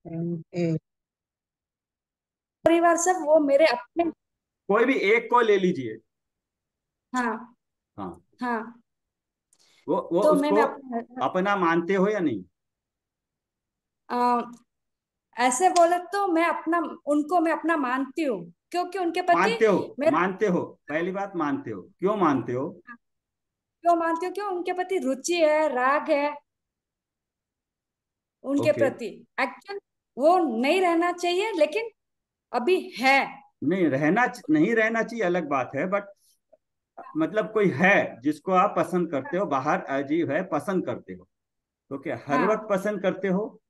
ए, परिवार सब वो मेरे अपने। कोई भी एक को ले लीजिए। हाँ। हाँ। हाँ। वो तो उसको मैंने अपना अपना मानते हो या नहीं? अ, ऐसे बोले तो मैं अपना, उनको मैं अपना मानती हूँ, क्योंकि उनके प्रति मानते हो। मेरा। मानते हो, पहली बात मानते हो, क्यों मानते हो? क्यों मानती हूँ? क्यों? उनके प्रति रुचि है, राग है उनके ओके। प्रति। एक्चुअल वो नहीं रहना चाहिए, लेकिन अभी है। नहीं रहना, नहीं रहना चाहिए अलग बात है, बट मतलब कोई है जिसको आप पसंद करते हो, बाहर अजीब है, पसंद करते हो, तो क्या हर वक्त हाँ। पसंद करते हो?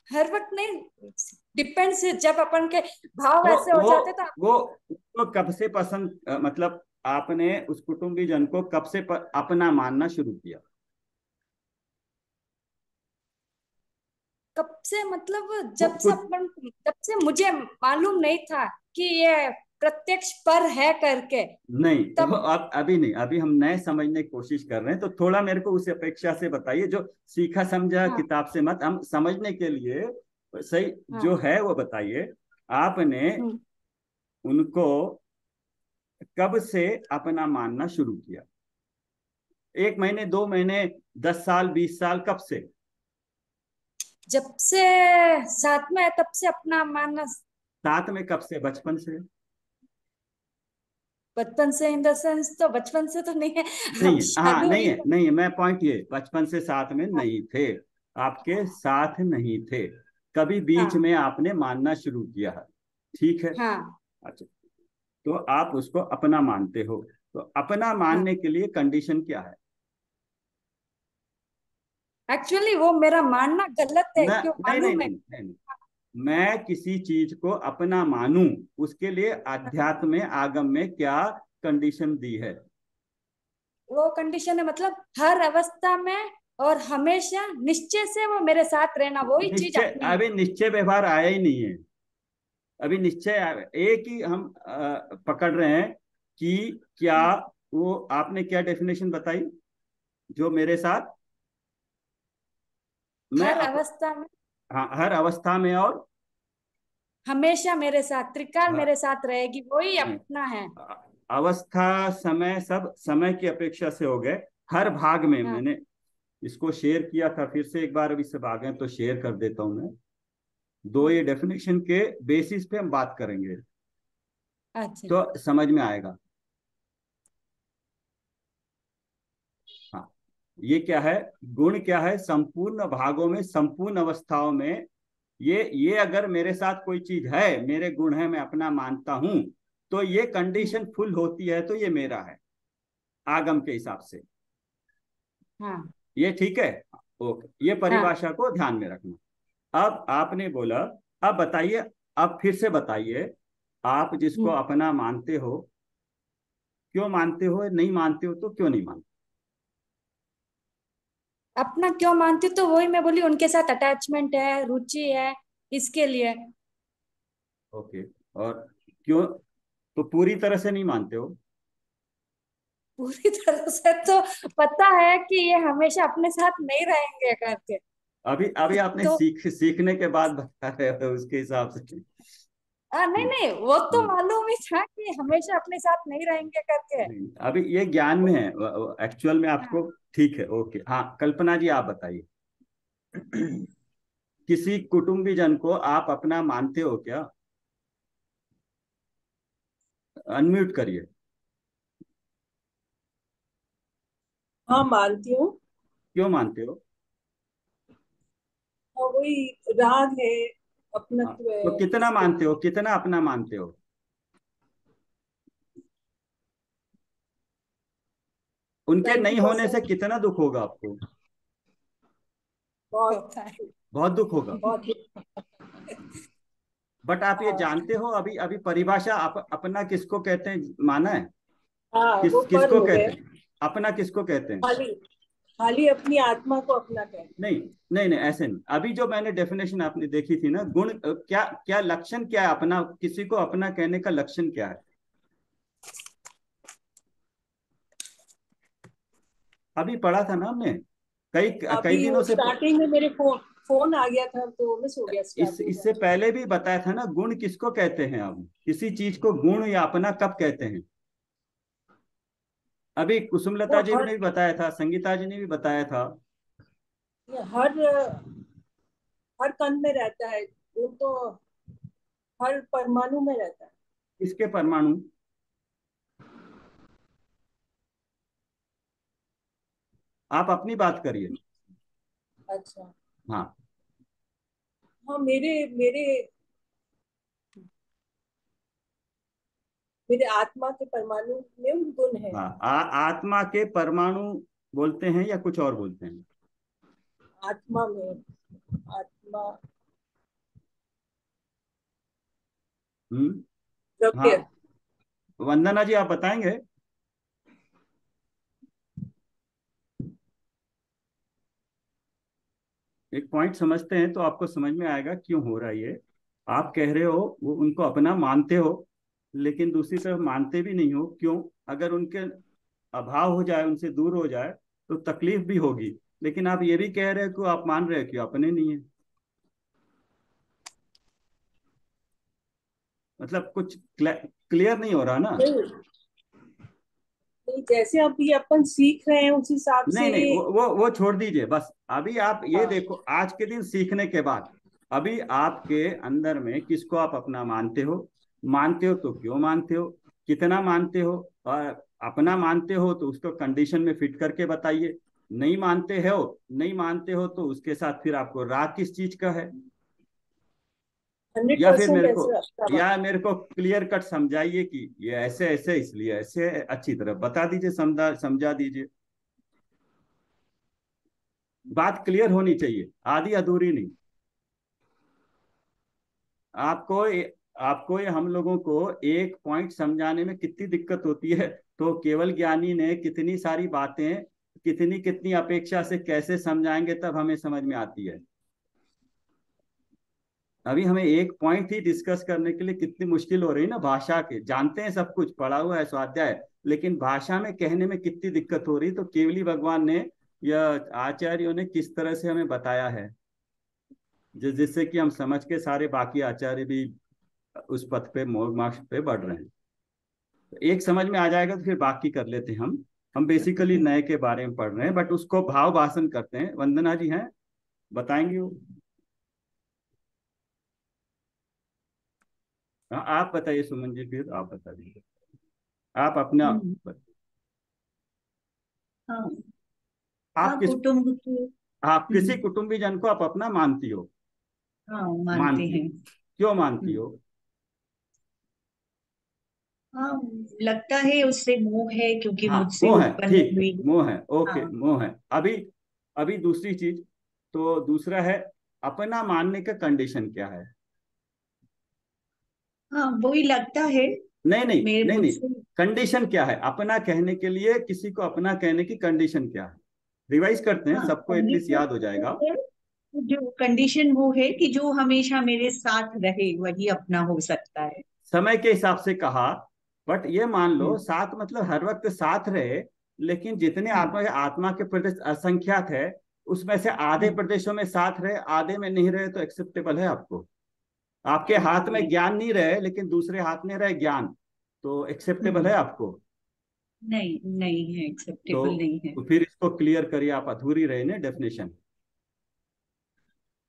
हर वक्त नहीं, डिपेंड्स, जब अपन के भाव तो ऐसे हो वो जाते तो। वो उसको कब से पसंद, मतलब आपने उस कुटुंबीजन को कब से अपना मानना शुरू किया? कब से मतलब कुछ जब से मुझे मालूम नहीं था कि ये प्रत्यक्ष पर है करके। नहीं, देखो तब। अब अभी नहीं, अभी हम नए समझने की कोशिश कर रहे हैं, तो थोड़ा मेरे को उस अपेक्षा से बताइए जो सीखा समझा हाँ। किताब से मत, हम समझने के लिए सही जो हाँ। है वो बताइए। आपने हम्म। उनको कब से अपना मानना शुरू किया? 1 महीने, 2 महीने, 10 साल, 20 साल, कब से? जब से साथ में है, तब से अपना मानना। साथ में कब से, बचपन से? बचपन से इन द सेंस तो बचपन से तो नहीं है। नहीं अब है, हाँ शादी नहीं हुई है, तो। नहीं है, मैं पॉइंट ये, बचपन से साथ में हाँ। नहीं थे, आपके साथ नहीं थे, कभी बीच हाँ। में आपने मानना शुरू किया है, ठीक है। हाँ। अच्छा, तो आप उसको अपना मानते हो, तो अपना हाँ। मानने के लिए कंडीशन क्या है? एक्चुअली वो मेरा मानना गलत है, न क्यों नहीं नहीं मालूम है? नहीं नहीं, नहीं। मैं किसी चीज को अपना मानूं, उसके लिए अध्यात्म में, आगम में क्या कंडीशन दी है? वो कंडीशन है, मतलब हर अवस्था में और हमेशा निश्चय से वो मेरे साथ रहना, वही चीज निश्चय, अपनी है। अभी निश्चय व्यवहार आया ही नहीं है। अभी निश्चय एक ही हम पकड़ रहे हैं कि क्या, हम्म। वो आपने क्या डेफिनेशन बताई, जो मेरे साथ, मैं हर अवस्था में, हाँ, हर अवस्था में, और हमेशा मेरे साथ, त्रिकाल हाँ, मेरे साथ रहेगी, वही नहीं, अपना है। अवस्था समय सब समय की अपेक्षा से हो गए, हर भाग में हाँ। मैंने इसको शेयर किया था, फिर से एक बार अभी सब आ गए तो शेयर कर देता हूं मैं। दो हाँ। ये डेफिनेशन के बेसिस पे हम बात करेंगे, अच्छा। तो समझ में आएगा। हाँ, ये क्या है, गुण क्या है, संपूर्ण भागों में, संपूर्ण अवस्थाओं में, ये अगर मेरे साथ कोई चीज है, मेरे गुण है, मैं अपना मानता हूं, तो ये हम्म। कंडीशन फुल होती है, तो ये मेरा है, आगम के हिसाब से। हाँ। ये ठीक है? ओके, ये हाँ। परिभाषा को ध्यान में रखना। अब आपने बोला, अब बताइए, अब फिर से बताइए, आप जिसको हम्म। अपना मानते हो, क्यों मानते हो, नहीं मानते हो तो क्यों नहीं मानते? अपना क्यों मानती हूँ? तो वही मैं बोली, उनके साथ अटैचमेंट है, रुचि है, इसके लिए। ओके, और क्यों, तो पूरी तरह से नहीं मानते हो? पूरी तरह से तो पता है कि ये हमेशा अपने साथ नहीं रहेंगे करके। अभी अभी आपने तो सीखने के बाद बता रहे हो उसके हिसाब से। नहीं नहीं, वो तो हम्म, मालूम ही था कि हमेशा अपने साथ नहीं रहेंगे करके। नहीं, अभी ये ज्ञान में है, एक्चुअल में आपको, हाँ। ठीक है, ओके, हाँ, कल्पना जी आप बताइए। किसी कुटुंबीजन को आप अपना मानते हो क्या? अनम्यूट करिए। हाँ, मानती हूँ। क्यों मानते हो? और वही राग है, हाँ, अपनत्व तो है, कितना इसके मानते लिए। हो, कितना अपना मानते हो? उनके नहीं नाइन्टी होने से परसेंट कितना दुख होगा आपको? बहुत, होता है। बहुत दुख होगा। बहुत। बट आप ये हाँ। जानते हो, अभी अभी परिभाषा अपना किसको कहते हैं, माना है? हाँ, वो पर किसको हो गए। कहते हैं, अपना किसको कहते हैं? खाली, खाली अपनी आत्मा को अपना कहते नहीं नहीं नहीं, ऐसे नहीं, अभी जो मैंने डेफिनेशन आपने देखी थी ना, गुण क्या क्या, लक्षण क्या है अपना, किसी को अपना कहने का लक्षण क्या है? अभी पढ़ा था ना हमने, कई हैं। कई अभी दिनों वो से स्टार्टिंग में मेरे फोन फोन आ गया था तो मिस हो गया स्टार्टिंग इससे पहले भी बताया था ना, गुण किसको कहते हैं? अब किसी चीज को गुण या अपना कब कहते हैं? अभी कुसुमलता वो जी ने भी बताया था, संगीता जी ने भी बताया था। हर हर कण में रहता है वो तो, हर परमाणु में रहता है। किसके परमाणु? आप अपनी बात करिए। अच्छा। हाँ हाँ, मेरे मेरे मेरे आत्मा के परमाणु में गुण है। हाँ, आत्मा के परमाणु बोलते हैं या कुछ और बोलते हैं? आत्मा में, आत्मा द्रव्य। हाँ, वंदना जी आप बताएंगे? एक पॉइंट समझते हैं तो आपको समझ में आएगा क्यों हो रहा है ये। आप कह रहे हो वो उनको अपना मानते हो, लेकिन दूसरी तरफ मानते भी नहीं हो। क्यों? अगर उनके अभाव हो जाए, उनसे दूर हो जाए तो तकलीफ भी होगी। लेकिन आप ये भी कह रहे हो कि आप मान रहे हो कि अपने नहीं है। मतलब कुछ क्लियर नहीं हो रहा ना। नहीं, नहीं, जैसे अभी अपन सीख रहे हैं उस हिसाब नहीं से। नहीं, वो छोड़ दीजिए बस। अभी आप ये हाँ। देखो, आज के दिन सीखने के बाद अभी आपके अंदर में किसको आप अपना मानते हो? मानते हो तो क्यों मानते हो? कितना मानते हो? और अपना मानते हो तो उसको कंडीशन में फिट करके बताइए। नहीं मानते हो तो उसके साथ फिर आपको राग किस चीज का है? हंड्रेड या फिर परसेंट मेरे को ऐसा या मेरे को क्लियर कट समझाइए कि ये ऐसे ऐसे इसलिए ऐसे है। अच्छी तरह बता दीजिए, समझा समझा दीजिए। बात क्लियर होनी चाहिए, आधी अधूरी नहीं। आपको आपको ये हम लोगों को एक पॉइंट समझाने में कितनी दिक्कत होती है, तो केवल ज्ञानी ने कितनी सारी बातें कितनी कितनी अपेक्षा से कैसे समझाएंगे तब हमें समझ में आती है। अभी हमें एक पॉइंट ही डिस्कस करने के लिए कितनी मुश्किल हो रही है ना। भाषा के जानते हैं, सब कुछ पढ़ा हुआ है, स्वाध्याय, लेकिन भाषा में कहने में कितनी दिक्कत हो रही। तो केवली भगवान ने या आचार्यों ने किस तरह से हमें बताया है, जिससे कि हम समझ के सारे बाकी आचार्य भी उस पथ पे मार्क्स पे बढ़ रहे हैं। तो एक समझ में आ जाएगा तो फिर बाकी कर लेते हैं हम बेसिकली नए के बारे में पढ़ रहे हैं, बट उसको भाव भाषण करते हैं। वंदना जी हैं, बताएंगे वो। हाँ, आप बताइए सुमन जी, फिर आप बता दीजिए। आप अपना हम्म, हाँ। आप हाँ, किस कुटुंब की। आप किसी हम्म, कुटुंबीजन को आप अपना मानती हो? हाँ, मानते मानती हो। हैं। क्यों मानती हम्म, हो? हाँ, लगता है उससे मोह है क्योंकि हाँ, मुझसे मोह है, उत्पन्न ठीक है, हुई। मोह है, ओके, हाँ, मोह है। अभी अभी दूसरी चीज, तो दूसरा है अपना मानने का कंडीशन क्या है? हाँ, वही लगता है नहीं नहीं मेरे नहीं नहीं, मुझसे। कंडीशन क्या है अपना कहने के लिए? किसी को अपना कहने की कंडीशन क्या है? रिवाइज करते हैं, हाँ, सबको एटलीस्ट कंडीशन याद हो वो जाएगा। है, जो कंडीशन वो है कि जो हमेशा मेरे साथ रहे वही अपना हो सकता है। समय के हिसाब से कहा, बट ये मान लो हम्म, साथ मतलब हर वक्त साथ रहे, लेकिन जितने हम्म, आत्मा आत्मा के प्रदेश असंख्यात है, उसमें से आधे हम्म, प्रदेशों में साथ रहे, आधे में नहीं रहे, तो एक्सेप्टेबल है आपको? आपके हाथ में नहीं, ज्ञान नहीं रहे लेकिन दूसरे हाथ में रहे ज्ञान, तो एक्सेप्टेबल है हम्म, आपको? नहीं, नहीं है, तो, एक्सेप्टेबल नहीं है। तो फिर इसको क्लियर करिए, आप अधूरी रहे ना डेफिनेशन।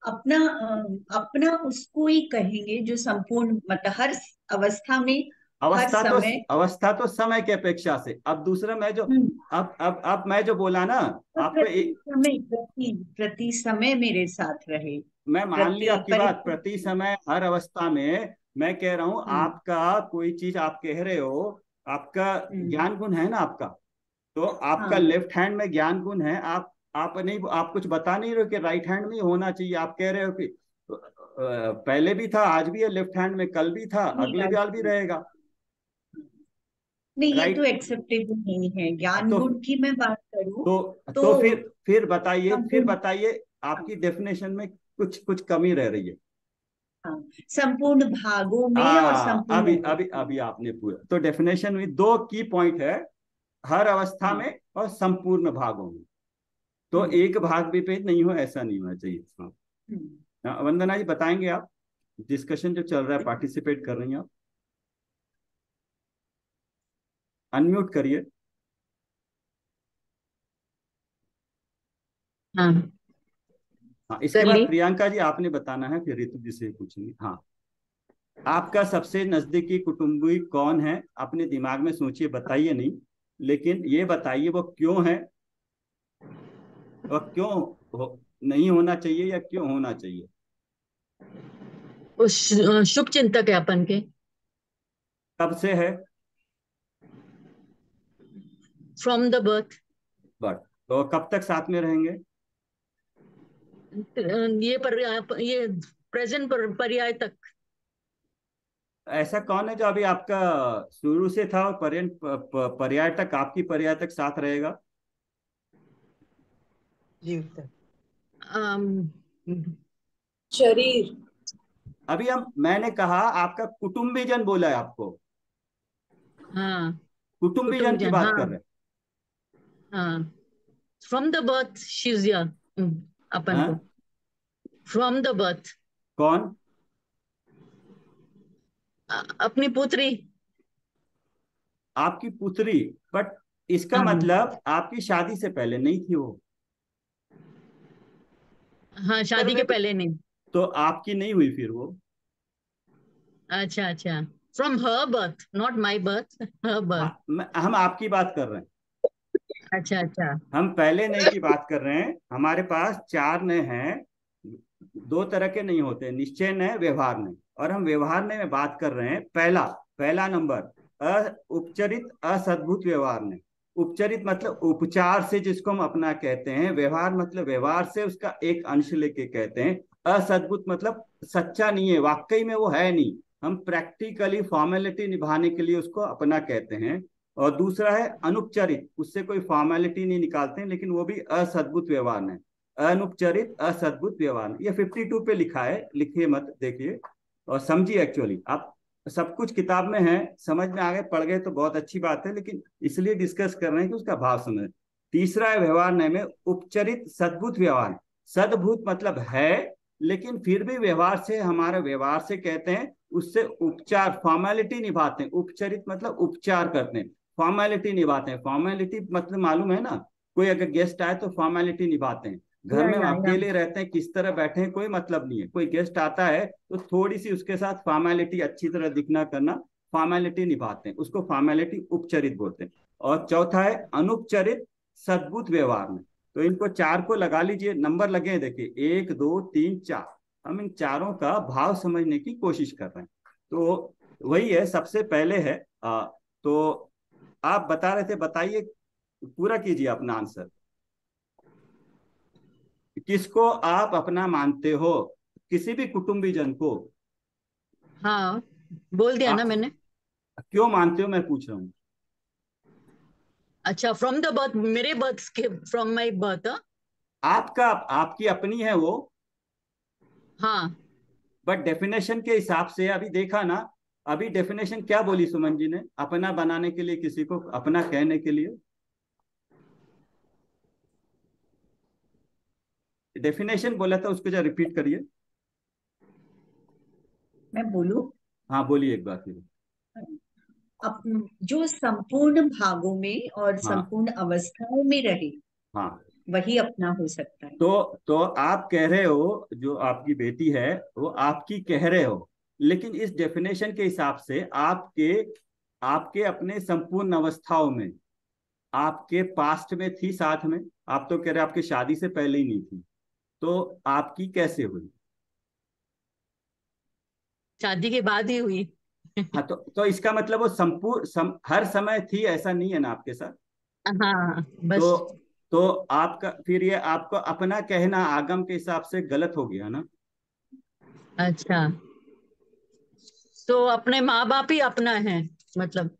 अपना उसको ही कहेंगे जो संपूर्ण मतलब हर अवस्था में, हर अवस्था तो समय। अवस्था तो समय की अपेक्षा से। अब दूसरा मैं जो हम्म, अब मैं जो बोला ना तो आपको एक, प्रति प्रति समय मेरे साथ रहे। मैं मान लिया प्रति आपकी बात, प्रति परिस्थिति। समय हर अवस्था में। मैं कह रहा हूं हम्म, आपका कोई चीज आप कह रहे हो, आपका हम्म, ज्ञान गुण है ना आपका, तो आपका हाँ, लेफ्ट हैंड में ज्ञान गुण है। आप नहीं, आप कुछ बता नहीं रहे हो कि राइट हैंड में ही होना चाहिए। आप कह रहे हो कि पहले भी था, आज भी है लेफ्ट हैंड में, कल भी था, नहीं, अगले आज साल भी रहेगा। नहीं, ये तो राइट। एक्सेप्टेबल नहीं है। ज्ञान तो गुण की मैं बात करूं तो तो तो फिर संपूर्ण। बताइए हाँ, आपकी डेफिनेशन में कुछ कुछ कमी रह रही है। हाँ, संपूर्ण भागों में और संपूर्ण अभी अभी अवस्था अभी में। आपने पूरा तो डेफिनेशन में दो की पॉइंट है, हर अवस्था हाँ, में और संपूर्ण भागों में। तो हम्म, एक भाग भी पे नहीं हो, ऐसा नहीं होना चाहिए। हाँ, वंदना जी बताएंगे आप, डिस्कशन जो चल रहा है, पार्टिसिपेट कर रही हैं आप, अनम्यूट करिए। हाँ, हाँ, इसके कर बाद ली। प्रियंका जी आपने बताना है, फिर ऋतु जी से पूछेंगे। हाँ, आपका सबसे नजदीकी कुटुंबी कौन है, अपने दिमाग में सोचिए, बताइए नहीं, लेकिन ये बताइए वो क्यों है, और क्यों नहीं होना चाहिए, या क्यों होना चाहिए। उस शुभ चिंतक है अपन के। कब से है? From the birth. बट तो कब तक साथ में रहेंगे? ये पर्याय, ये प्रेजेंट पर्याय तक। ऐसा कौन है जो अभी आपका शुरू से था और पर्यंत पर्याय तक, आपकी पर्याय तक साथ रहेगा? जीवित अम, शरीर। अभी मैंने कहा आपका कुटुंबीजन बोला है आपको, हाँ, कुटुंबीजन की कुटुम्बजन, बात हाँ। कर रहे हाँ, फ्रॉम द बर्थ शीज अपन हैं। को। From the birth. कौन? अपनी पुत्री। आपकी पुत्री? बट इसका हाँ। मतलब आपकी शादी से पहले नहीं थी वो, हाँ, शादी के पहले नहीं। तो आपकी नहीं हुई फिर वो। अच्छा अच्छा। From her birth, not my birth, her birth. हाँ, हम आपकी बात कर रहे हैं, अच्छा अच्छा। हम पहले नए की बात कर रहे हैं। हमारे पास चार नए हैं, दो तरह के नहीं होते, निश्चय नए, व्यवहार नए, और हम व्यवहार नए में बात कर रहे हैं। पहला पहला नंबर, उपचरित असद्भुत व्यवहार नए। उपचरित मतलब उपचार से जिसको हम अपना कहते हैं, व्यवहार मतलब व्यवहार से उसका एक अंश लेके कहते हैं। असद्भुत मतलब सच्चा नहीं है, वाकई में वो है नहीं, हम प्रैक्टिकली फॉर्मेलिटी निभाने के लिए उसको अपना कहते हैं। और दूसरा है अनुपचरित, उससे कोई फॉर्मेलिटी नहीं निकालते हैं, लेकिन वो भी असद्भुत व्यवहार है। अनुपचरित असद्भुत व्यवहार, ये 52 पे लिखा है, लिखिए मत, देखिए और समझिए। एक्चुअली आप सब कुछ किताब में है, समझ में आ गए, पढ़ गए तो बहुत अच्छी बात है, लेकिन इसलिए डिस्कस कर रहे हैं कि उसका भाव समझ। तीसरा है व्यवहार नय में उपचरित सद्भुत व्यवहार। सद्भुत मतलब है, लेकिन फिर भी व्यवहार से, हमारा व्यवहार से कहते हैं, उससे उपचार फॉर्मेलिटी निभाते हैं। उपचरित मतलब उपचार करते हैं, फॉर्मेलिटी निभाते हैं। फॉर्मेलिटी मतलब मालूम है ना, कोई अगर गेस्ट आए तो फॉर्मेलिटी निभाते हैं। घर में हम या अकेले रहते हैं, किस तरह बैठे हैं कोई मतलब नहीं है, कोई गेस्ट आता है तो थोड़ी सी उसके साथ फॉर्मेलिटी, अच्छी तरह दिखना करना, फॉर्मेलिटी निभाते हैं, उसको फॉर्मेलिटी उपचरित बोलते हैं। और चौथा है अनुपचरित सद्भुत व्यवहार में। तो इनको चार को लगा लीजिए, नंबर लगे हैं देखिए, 1 2 3 4। हम इन चारों का भाव समझने की कोशिश कर रहे हैं। तो वही है, सबसे पहले है तो आप बता रहे थे, बताइए, पूरा कीजिए अपना आंसर। किसको आप अपना मानते हो, किसी भी कुटुंबीजन को? हाँ, बोल दिया ना आप मैंने। क्यों मानते हो, मैं पूछ रहा हूँ। अच्छा, फ्रॉम द बर्थ, मेरे बर्थ के, फ्रॉम माई बर्थ। आपका, आपकी अपनी है वो, हाँ। बट डेफिनेशन के हिसाब से अभी देखा ना, अभी डेफिनेशन क्या बोली सुमन जी ने, अपना बनाने के लिए, किसी को अपना कहने के लिए, डेफिनेशन बोला था, उसको जरा रिपीट करिए। मैं बोलूं? हाँ बोलिए एक बार फिर। अप, जो संपूर्ण भागों में और हाँ संपूर्ण अवस्थाओं में रहे, हाँ। वही अपना हो सकता है। तो आप कह रहे हो, जो आपकी बेटी है वो आपकी कह रहे हो, लेकिन इस डेफिनेशन के हिसाब से आपके, आपके अपने संपूर्ण अवस्थाओं में, आपके पास्ट में थी साथ में, आप तो कह रहे आपकी शादी से पहले ही नहीं थी, तो आपकी कैसे हुई? शादी के बाद ही हुई। हाँ, तो इसका मतलब वो संपूर्ण हर समय थी ऐसा नहीं है ना आपके साथ। हाँ, बस। तो तो आपका फिर ये आपको अपना कहना आगम के हिसाब से गलत हो गया ना। अच्छा, तो अपने माँ बाप ही अपना है, मतलब।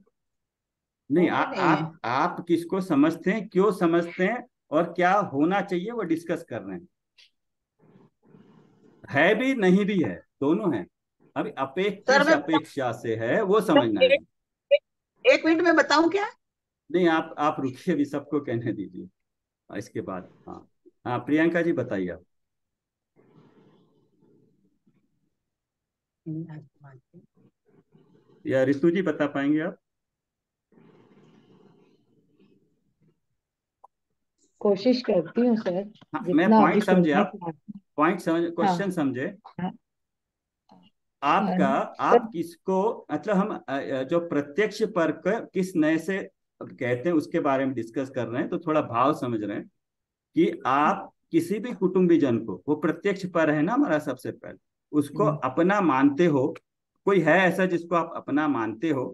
नहीं, वो भी नहीं है। आप किसको समझते हैं, क्यों समझते हैं, और क्या होना चाहिए, वो डिस्कस कर रहे हैं। है भी नहीं भी है, दोनों है। अभी सर अपेक्षित मैं अपेक्षा से है, वो समझना बताऊं, है। एक मिनट में बताऊं क्या? नहीं, आप रुकिए, अभी सबको कहने दीजिए, इसके बाद। हाँ हाँ, प्रियंका जी बताइए आप। या ऋतु जी बता पाएंगे आप? कोशिश करती हूँ सर, हाँ, मैं जितना अभी पॉइंट समझे सुनने आप, को आता पॉइंट समझ, है। क्वेश्चन समझे हाँ आपका। सर। आप किसको, मतलब हम जो प्रत्यक्ष पर किस नए से कहते हैं उसके बारे में डिस्कस कर रहे हैं, तो थोड़ा भाव समझ रहे हैं कि आप किसी भी कुटुंबीजन को, वो प्रत्यक्ष पर है ना हमारा, सबसे पहले उसको अपना मानते हो? कोई है ऐसा जिसको आप अपना मानते हो?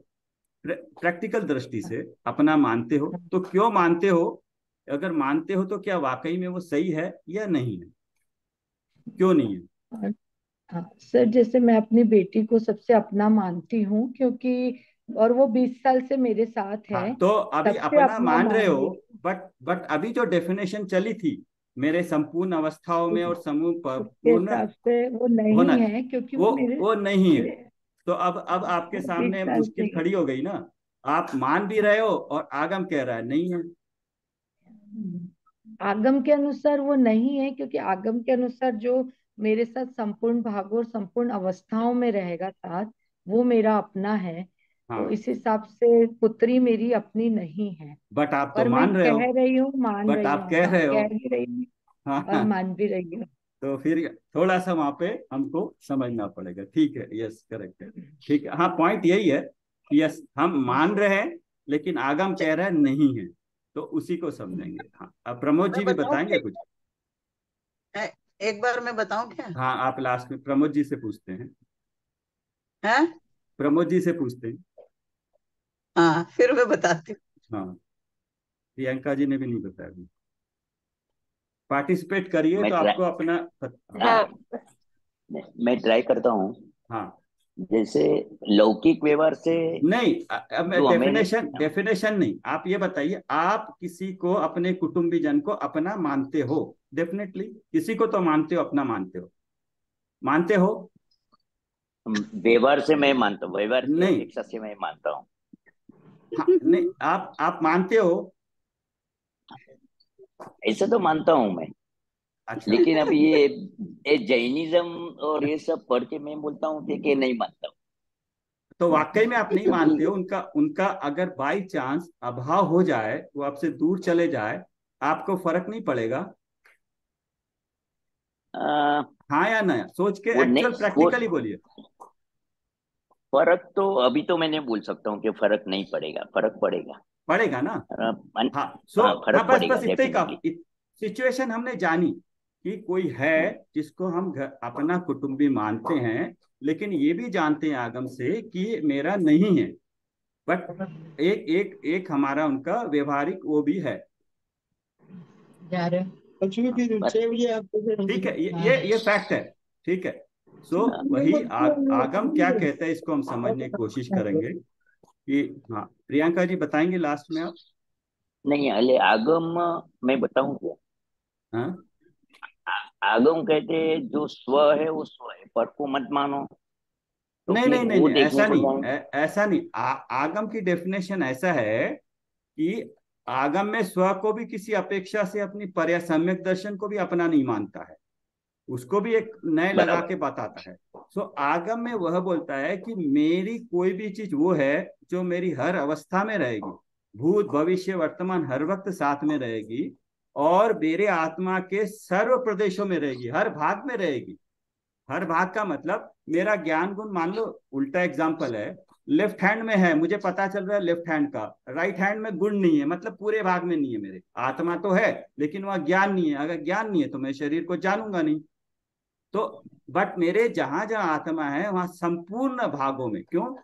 प्रैक्टिकल दृष्टि से अपना मानते हो तो क्यों मानते हो? अगर मानते हो तो क्या वाकई में वो सही है या नहीं है? क्यों नहीं है? हाँ सर, जैसे मैं अपनी बेटी को सबसे अपना मानती हूँ, क्योंकि और वो 20 साल से मेरे साथ हाँ, है। तो अभी सबसे अपना अपना मान रहे मान हो, रही बट अभी जो डेफिनेशन चली थी मेरे संपूर्ण अवस्थाओं हूँ। में और समूह उसके पूर्ण हिसाब से वो होना, नहीं है, क्योंकि वो वो मेरे वो नहीं है। मेरे तो अब आपके वो बीस सामने साल से मुश्किल ही खड़ी हो गई ना। आप मान भी रहे हो और आगम कह रहा है नहीं है। आगम के अनुसार वो नहीं है, क्योंकि आगम के अनुसार जो मेरे साथ संपूर्ण भागों और संपूर्ण अवस्थाओं में रहेगा साथ, वो मेरा अपना है। तो हाँ, इस हिसाब से पुत्री मेरी अपनी नहीं है। बट आप तो पर मैं मान रहे हो, कह रही हूँ, मान बट रही आप हूँ, कह हाँ रहे हो। कह भी रही हूँ हाँ और हाँ, मान भी रही हूँ। तो फिर थोड़ा सा वहां पे हमको समझना पड़ेगा। ठीक है, यस करेक्ट है। ठीक है, हाँ पॉइंट यही है कि यस हम मान रहे हैं लेकिन आगम कह रहा है नहीं है, तो उसी को समझेंगे। हाँ, अब प्रमोद मैं जी भी बताऊं बताएंगे कुछ। क्या? एक बार मैं बताऊं क्या? हाँ, आप लास्ट में प्रमोद जी से पूछते हैं। है? प्रमोद जी से पूछते हैं। हाँ, फिर मैं बताती हाँ, प्रियंका जी ने भी नहीं बताया अभी। पार्टिसिपेट करिए मैं तो आपको ट्राई अपना। हाँ हाँ मैं ट्राई करता हूँ। हाँ, जैसे लौकिक व्यवहार से नहीं अब मैं जो हमें डेफिनेशन नहीं, आप ये बताइए, आप किसी को अपने कुटुंबीजन को अपना मानते हो? डेफिनेटली किसी को तो मानते हो, अपना मानते हो, मानते हो? व्यवहार से मैं मानता हूँ, व्यवहार की नहीं, अपेक्षा से मैं मानता हूँ। हाँ नहीं, आप मानते हो? ऐसे तो मानता हूँ मैं। अच्छा, लेकिन अब ये जैनिज्म और ये सब पढ़ के मैं बोलता हूँ कि नहीं मानता हूँ। तो वाकई में आप नहीं मानते हो? क्योंकि उनका उनका अगर बाई चांस अभाव हो जाए, वो आपसे दूर चले जाए, आपको फर्क नहीं पड़ेगा? आ, हाँ या ना, सोच के वो नहीं एक्चुअल वो प्रैक्टिकली बोलिए। फर्क तो अभी तो मैं नहीं बोल सकता हूँ कि फर्क नहीं पड़ेगा, फर्क पड़ेगा। पड़ेगा ना? आ, मन- हाँ, सो हाँ, हाँ, फर्क बस पड़ेगा बस इतना ही डेफिनेटली। काफी। सिचुएशन हमने जानी कि कोई है जिसको हम अपना कुटुंबी मानते हैं, लेकिन ये भी जानते हैं आगम से कि ये मेरा नहीं है। बट एक एक एक हमारा उनका व्यवहारिक वो भी है। जा रहे बस ठीक है, ये फैक्ट है। ठीक है, सो वही आगम क्या कहता है, इसको हम समझने की कोशिश करेंगे कि हाँ, प्रियंका जी बताएंगे लास्ट में आप। नहीं, अले आगम मैं बताऊं क्या? हाँ, आगम कहते हैं जो स्व है वो स्व है, पर को मत मानो। तो नहीं नहीं फिर नहीं वो नहीं, देखने ऐसा को नहीं, जाए। ऐसा नहीं। आगम की डेफिनेशन ऐसा है कि आगम में स्व को भी किसी अपेक्षा से अपनी पर्या सम्यक दर्शन को भी अपना नहीं मानता है, उसको भी एक नए लगा बराबर। के बताता है। सो आगम में वह बोलता है कि मेरी कोई भी चीज वो है जो मेरी हर अवस्था में रहेगी, भूत भविष्य वर्तमान हर वक्त साथ में रहेगी, और मेरे आत्मा के सर्व प्रदेशों में रहेगी, हर भाग में रहेगी। हर भाग का मतलब मेरा ज्ञान गुण, मान लो उल्टा एग्जाम्पल है, लेफ्ट हैंड में है, मुझे पता चल रहा है लेफ्ट हैंड का, राइट हैंड में गुण नहीं है, मतलब पूरे भाग में नहीं है। मेरे आत्मा तो है लेकिन वह ज्ञान नहीं है, अगर ज्ञान नहीं है तो मैं शरीर को जानूंगा नहीं। तो बट मेरे जहां जहां आत्मा है वहां संपूर्ण भागों में, क्यों,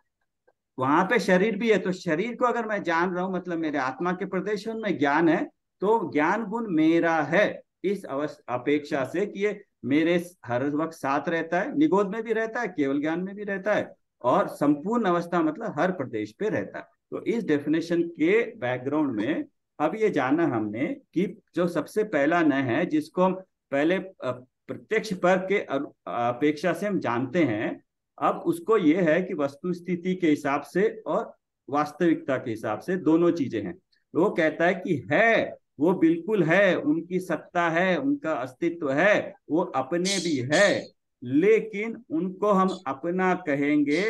वहां पे शरीर भी है, तो शरीर को अगर मैं जान रहा हूं मतलब मेरे आत्मा के प्रदेशों में ज्ञान है, तो ज्ञान गुण मेरा है इस अपेक्षा से कि ये मेरे हर वक्त साथ रहता है, निगोद में भी रहता है, केवल ज्ञान में भी रहता है, और संपूर्ण अवस्था मतलब हर प्रदेश पे रहता है। तो इस डेफिनेशन के बैकग्राउंड में अब ये जाना हमने कि जो सबसे पहला न है जिसको हम पहले प्रत्यक्ष पर के अपेक्षा से हम जानते हैं, अब उसको ये है कि वस्तु स्थिति के हिसाब से और वास्तविकता के हिसाब से दोनों चीजें हैं। तो वो कहता है कि है, वो बिल्कुल है, उनकी सत्ता है, उनका अस्तित्व है, वो अपने भी है, लेकिन उनको हम अपना कहेंगे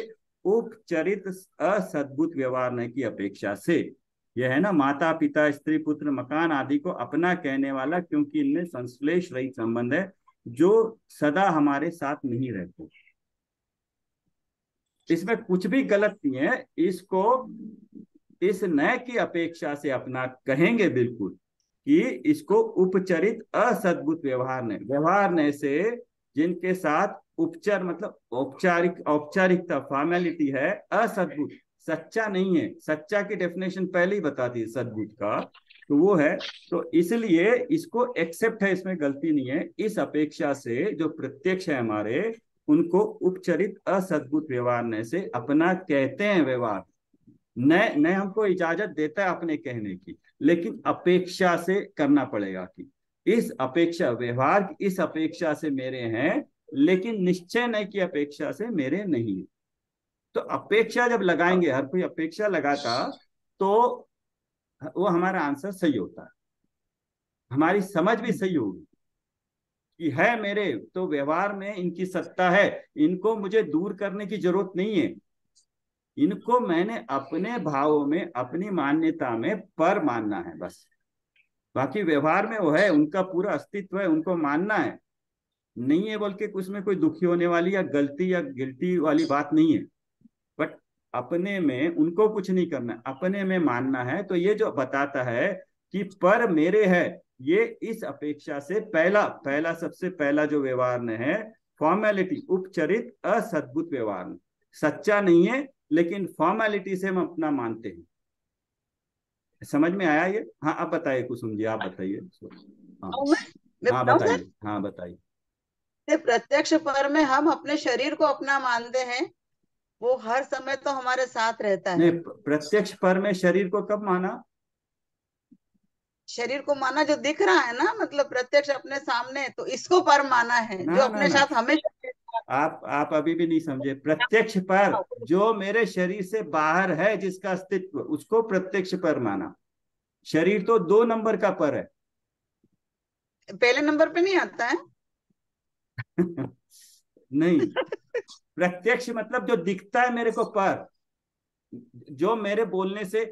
उपचरित असद्भुत व्यवहार की अपेक्षा से। यह है ना, माता पिता स्त्री पुत्र मकान आदि को अपना कहने वाला, क्योंकि इनमें संश्लेष रहित संबंध है जो सदा हमारे साथ नहीं रहते। इसमें कुछ भी गलत नहीं है, इसको इस नए की अपेक्षा से अपना कहेंगे बिल्कुल कि इसको उपचरित असद्भुत व्यवहार नए से जिनके साथ उपचार मतलब औपचारिकता फॉर्मेलिटी है, असद्भुत सच्चा नहीं है। सच्चा की डेफिनेशन पहले ही बताती है सद्भुत का, तो वो है। तो इसलिए इसको एक्सेप्ट है, इसमें गलती नहीं है। इस अपेक्षा से जो प्रत्यक्ष है हमारे, उनको उपचरित असद्भुत व्यवहार से अपना कहते हैं। व्यवहार नए हमको इजाजत देता है अपने कहने की, लेकिन अपेक्षा से करना पड़ेगा कि इस अपेक्षा व्यवहार इस अपेक्षा से मेरे हैं, लेकिन निश्चय नहीं की अपेक्षा से मेरे नहीं। तो अपेक्षा जब लगाएंगे, हर कोई अपेक्षा लगाता, तो वो हमारा आंसर सही होता है, हमारी समझ भी सही होगी कि है मेरे, तो व्यवहार में इनकी सत्ता है, इनको मुझे दूर करने की जरूरत नहीं है। इनको मैंने अपने भावों में अपनी मान्यता में पर मानना है बस। बाकी व्यवहार में वो है, उनका पूरा अस्तित्व है, उनको मानना है, नहीं है बोल के उसमें कोई दुखी होने वाली या गलती या गिल्टी वाली बात नहीं है। बट अपने में उनको कुछ नहीं करना, अपने में मानना है। तो ये जो बताता है कि पर मेरे है, ये इस अपेक्षा से पहला सबसे पहला जो व्यवहार है फॉर्मेलिटी, उपचरित असद्भुत व्यवहार, सच्चा नहीं है लेकिन फॉर्मेलिटी से हम अपना मानते हैं। समझ में आया ये? हाँ, अब बताइए कुसुम जी, आप बताइए। हाँ बताइए, हाँ बताइए। प्रत्यक्ष पर में हम अपने शरीर को अपना मानते हैं, वो हर समय तो हमारे साथ रहता है। नहीं, प्रत्यक्ष पर में शरीर को कब माना? शरीर को माना जो दिख रहा है ना, मतलब प्रत्यक्ष अपने सामने, तो इसको पर माना है ना, जो ना, अपने ना। साथ हमेशा। आप अभी भी नहीं समझे। प्रत्यक्ष पर जो मेरे शरीर से बाहर है, जिसका अस्तित्व, उसको प्रत्यक्ष पर माना। शरीर तो 2 नंबर का पर है। पहले नंबर पे नहीं आता है। नहीं, प्रत्यक्ष मतलब जो दिखता है मेरे को पर, जो मेरे बोलने से,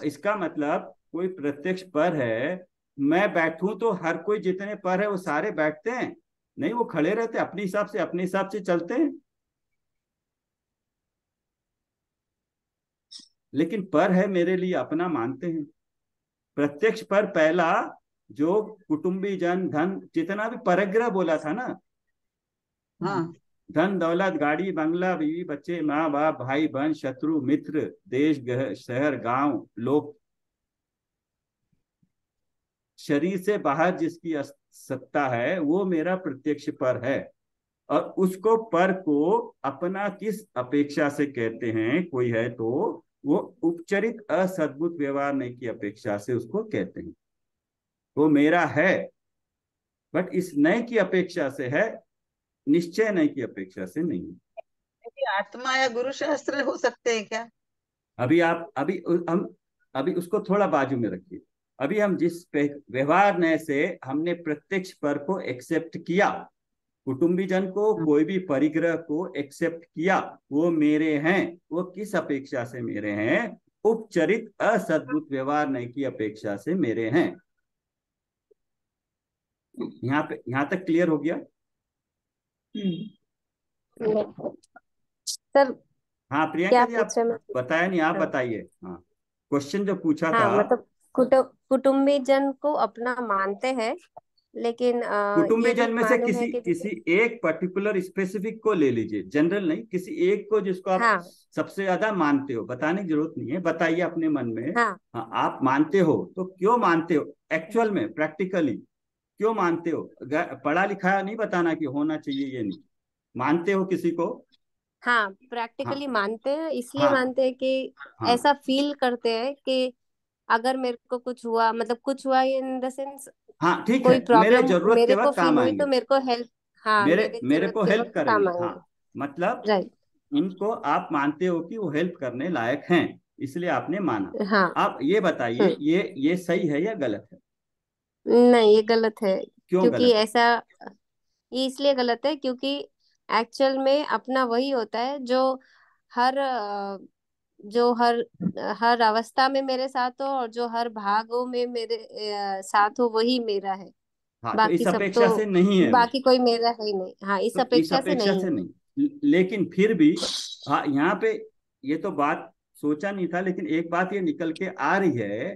इसका मतलब कोई प्रत्यक्ष पर है, मैं बैठूं तो हर कोई जितने पर है वो सारे बैठते हैं? नहीं, वो खड़े रहते, अपने हिसाब से चलते हैं। लेकिन पर है मेरे लिए अपना मानते हैं। प्रत्यक्ष पर पहला जो कुटुंबी जन धन जितना भी परग्रह बोला था ना, हाँ, धन दौलत गाड़ी बंगला बीवी बच्चे माँ बाप भाई बहन शत्रु मित्र देश शहर गांव लोग, शरीर से बाहर जिसकी सत्ता है वो मेरा प्रत्यक्ष पर है। और उसको पर को अपना किस अपेक्षा से कहते हैं, कोई है तो वो उपचरित असद्भुत व्यवहार नहीं की अपेक्षा से उसको कहते हैं। वो मेरा है, बट इस नए की अपेक्षा से है, निश्चय नए की अपेक्षा से नहीं। आत्मा या गुरु शास्त्र हो सकते हैं क्या? अभी उसको थोड़ा बाजू में रखिए। अभी हम जिस व्यवहार नए से हमने प्रत्यक्ष पर को एक्सेप्ट किया, कुटुंबी जन को कोई भी परिग्रह को एक्सेप्ट किया, वो मेरे हैं। वो किस अपेक्षा से मेरे हैं? उपचरित असद्भुत व्यवहार नहीं की अपेक्षा से मेरे हैं। यहाँ तक क्लियर हो गया? सर हाँ प्रियंका जी, आप पूछ रहे? बताया नहीं, आप बताइए। हाँ, क्वेश्चन जो पूछा हाँ, था। मतलब कुटुंबी जन को अपना मानते हैं, लेकिन कुटुंबी ये भी जन में से मालूम है कि किसी एक पर्टिकुलर स्पेसिफिक को ले लीजिए, जनरल नहीं, किसी एक को जिसको आप हाँ सबसे ज्यादा मानते हो। बताने की जरूरत नहीं है, बताइए अपने मन में। हाँ हाँ, आप मानते हो तो क्यों मानते हो? एक्चुअल में प्रैक्टिकली क्यों मानते हो? पढ़ा लिखा नहीं बताना कि होना चाहिए, ये नहीं। मानते हो किसी को? हाँ, हाँ, प्रैक्टिकली मानते हैं। इसलिए हाँ, मानते हैं कि हाँ, ऐसा फील करते हैं कि अगर मेरे को कुछ हुआ, मतलब कुछ हुआ इन द सेंस हाँ, ठीक है, कोई मेरे प्रॉब्लम जरूरत के मेरे को वक्त काम फील हुई आएंगे। तो मेरे को हेल्प, हाँ, मेरे मेरे जरूरत को के हेल्प वक्त करेंगे। काम हाँ, आएंगे। मतलब राइट। इनको आप मानते हो कि वो हेल्प करने लायक हैं, इसलिए आपने माना। हाँ। आप ये बताइए, ये सही है या गलत है? नहीं, ये गलत है। क्यों क्योंकि गलत है? ऐसा, ये इसलिए गलत है क्योंकि एक्चुअल में अपना वही होता है जो हर जो हर हर अवस्था में मेरे साथ हो, और जो हर भागों में मेरे साथ हो, वही मेरा है। हाँ, तो बाकी इस सब अपेक्षा तो, से नहीं है वो। बाकी कोई मेरा है ही नहीं। हाँ, इस तो इस अपेक्षा से अपेक्षा नहीं से है। नहीं, लेकिन फिर भी हाँ, यहाँ पे ये तो बात सोचा नहीं था, लेकिन एक बात ये निकल के आ रही है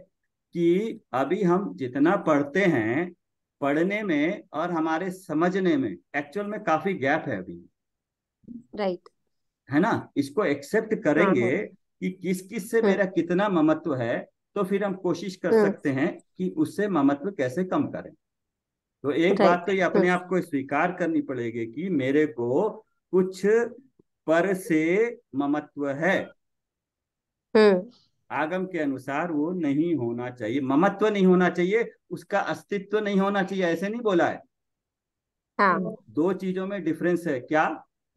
कि अभी हम जितना पढ़ते हैं, पढ़ने में और हमारे समझने में एक्चुअल में काफी गैप है अभी, राइट। है ना। इसको एक्सेप्ट हाँ करेंगे हाँ। कि किस किस से हम्म मेरा कितना ममत्व है, तो फिर हम कोशिश कर हम्म। सकते हैं कि उससे ममत्व कैसे कम करें। तो एक बात राइट। तो ये अपने आप को स्वीकार करनी पड़ेगी कि मेरे को कुछ पर से ममत्व है। हम्म। आगम के अनुसार वो नहीं होना चाहिए, ममत्व नहीं होना चाहिए, उसका अस्तित्व नहीं होना चाहिए, ऐसे नहीं बोला है। हाँ। दो चीजों में डिफरेंस है क्या।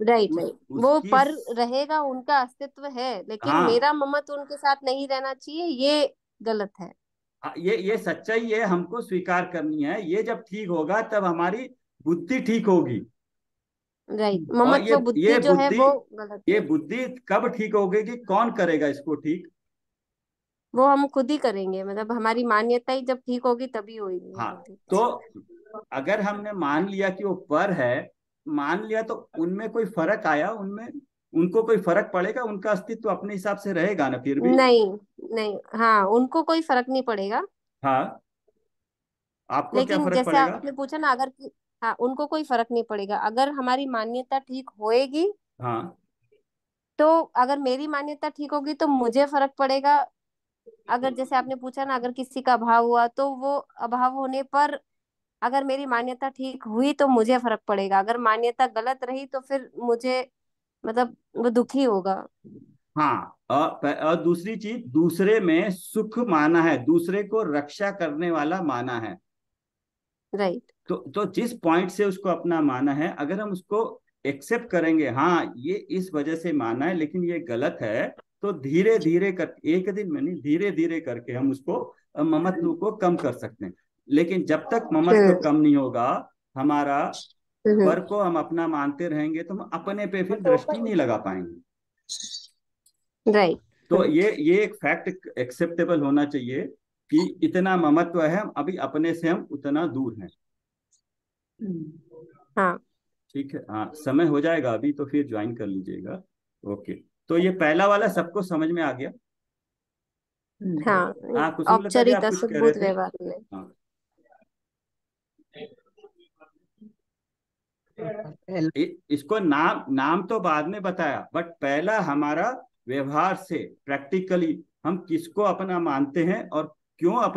Right right. वो उसकी पर रहेगा, उनका अस्तित्व है, लेकिन हाँ, मेरा ममत्व उनके साथ नहीं रहना चाहिए, ये गलत है। ये सच्चाई है, हमको स्वीकार करनी है। ये जब ठीक होगा तब हमारी बुद्धि ठीक होगी। राइट। और ममत्व बुद्धि जो है वो गलत ये है। बुद्धि कब ठीक होगी, कि कौन करेगा इसको ठीक। वो हम खुद ही करेंगे, मतलब हमारी मान्यता ही जब ठीक होगी तभी होगी वो हाँ, बुद्धि। तो अगर हमने मान लिया कि वो पर है, मान लिया, तो उनमें कोई फर्क आया, उनमें उनको कोई फर्क पड़ेगा, उनका अस्तित्व अपने हिसाब से रहेगा ना फिर भी। नहीं नहीं, हाँ, उनको कोई फर्क नहीं पड़ेगा। हाँ, आपको क्या लेकिन फर्क जैसे पड़ेगा। आपने पूछा ना, अगर हाँ, उनको कोई फर्क नहीं पड़ेगा अगर हमारी मान्यता ठीक होएगी। हाँ तो अगर मेरी मान्यता ठीक होगी तो मुझे फर्क पड़ेगा। अगर जैसे आपने पूछा ना, अगर किसी का अभाव हुआ तो वो अभाव होने पर अगर मेरी मान्यता ठीक हुई तो मुझे फर्क पड़ेगा। अगर मान्यता गलत रही तो फिर मुझे, मतलब वो दुखी होगा। हाँ, और दूसरी चीज, दूसरे में सुख माना है, दूसरे को रक्षा करने वाला माना है। राइट। तो जिस पॉइंट से उसको अपना माना है, अगर हम उसको एक्सेप्ट करेंगे, हाँ ये इस वजह से माना है लेकिन ये गलत है, तो धीरे धीरे कर, एक दिन में नहीं, धीरे धीरे करके हम उसको ममत्व को कम कर सकते हैं। लेकिन जब तक ममत्व हम्म कम नहीं होगा हमारा, हम्म। पर को हम अपना मानते रहेंगे, तो हम अपने पे फिर दृष्टि नहीं लगा पाएंगे। राइट। तो ये एक फैक्ट एक्सेप्टेबल होना चाहिए कि इतना ममत्व है, हम अभी अपने से हम उतना दूर हैं। हाँ ठीक है, हाँ, समय हो जाएगा अभी, तो फिर ज्वाइन कर लीजिएगा। ओके, तो ये पहला वाला सबको समझ में आ गया। हाँ। हाँ, कुसुमलता जी, आप औपचारिकता कुछ कह रहे सुबोध थे। व्यवहार में। हाँ, इसको नाम नाम तो बाद में बताया, बट पहला हमारा व्यवहार से, प्रैक्टिकली हम किसको अपना मानते हैं और क्यों अपना